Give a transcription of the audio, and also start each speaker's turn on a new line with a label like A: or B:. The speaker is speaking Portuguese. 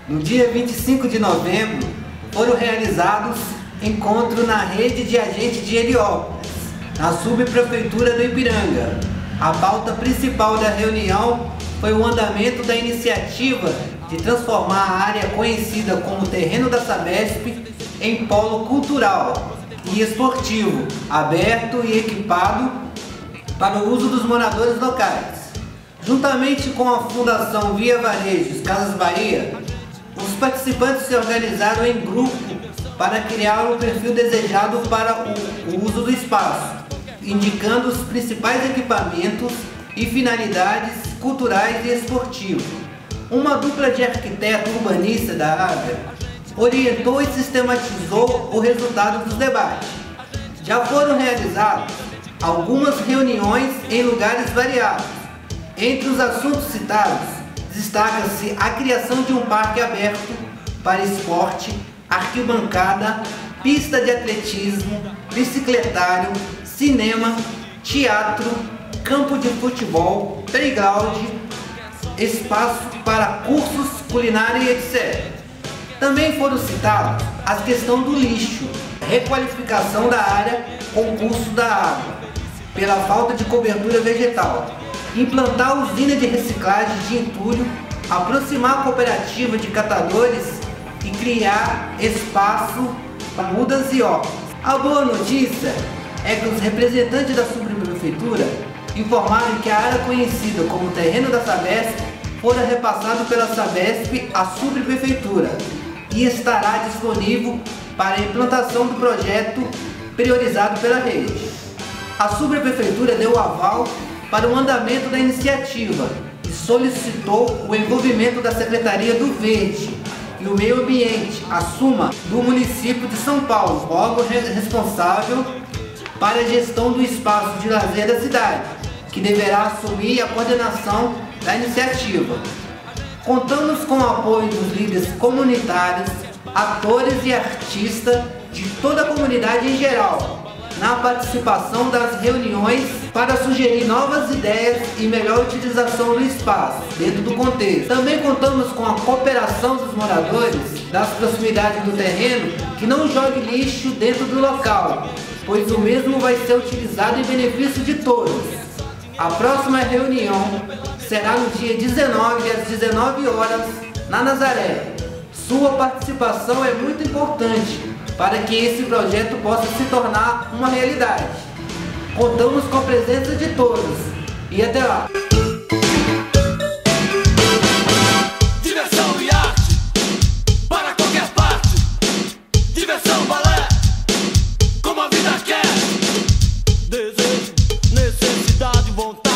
A: No dia 25 de novembro, foram realizados encontros na rede de agentes de Heliópolis, na subprefeitura do Ipiranga. A pauta principal da reunião foi o andamento da iniciativa de transformar a área conhecida como Terreno da Sabesp em polo cultural e esportivo, aberto e equipado para o uso dos moradores locais. Juntamente com a Fundação Via Varejos Casas Bahia, os participantes se organizaram em grupo para criar o perfil desejado para o uso do espaço, indicando os principais equipamentos e finalidades culturais e esportivas. Uma dupla de arquiteto urbanista da área orientou e sistematizou o resultado dos debates. Já foram realizadas algumas reuniões em lugares variados. Entre os assuntos citados, destaca-se a criação de um parque aberto para esporte, arquibancada, pista de atletismo, bicicletário, cinema, teatro, campo de futebol, playground, espaço para cursos, culinária e etc. Também foram citados a questão do lixo, requalificação da área com curso da água, pela falta de cobertura vegetal, implantar usina de reciclagem de entulho, aproximar a cooperativa de catadores e criar espaço para mudas e hortas. A boa notícia é que os representantes da subprefeitura informaram que a área conhecida como Terreno da Sabesp fora repassado pela Sabesp à subprefeitura e estará disponível para a implantação do projeto priorizado pela rede. A subprefeitura deu o aval para o andamento da iniciativa e solicitou o envolvimento da Secretaria do Verde e o Meio Ambiente, a SUMA, do município de São Paulo, órgão responsável para a gestão do espaço de lazer da cidade, que deverá assumir a coordenação da iniciativa. Contamos com o apoio dos líderes comunitários, atores e artistas de toda a comunidade em geral, na participação das reuniões para sugerir novas ideias e melhor utilização do espaço dentro do contexto. Também contamos com a cooperação dos moradores das proximidades do terreno que não jogue lixo dentro do local, pois o mesmo vai ser utilizado em benefício de todos. A próxima reunião será no dia 19 às 19 horas na Nazaré. Sua participação é muito importante para que esse projeto possa se tornar uma realidade. Contamos com a presença de todos e até lá!
B: Diversão e arte para qualquer parte. Diversão, balé, como a vida quer. Desejo, necessidade, vontade.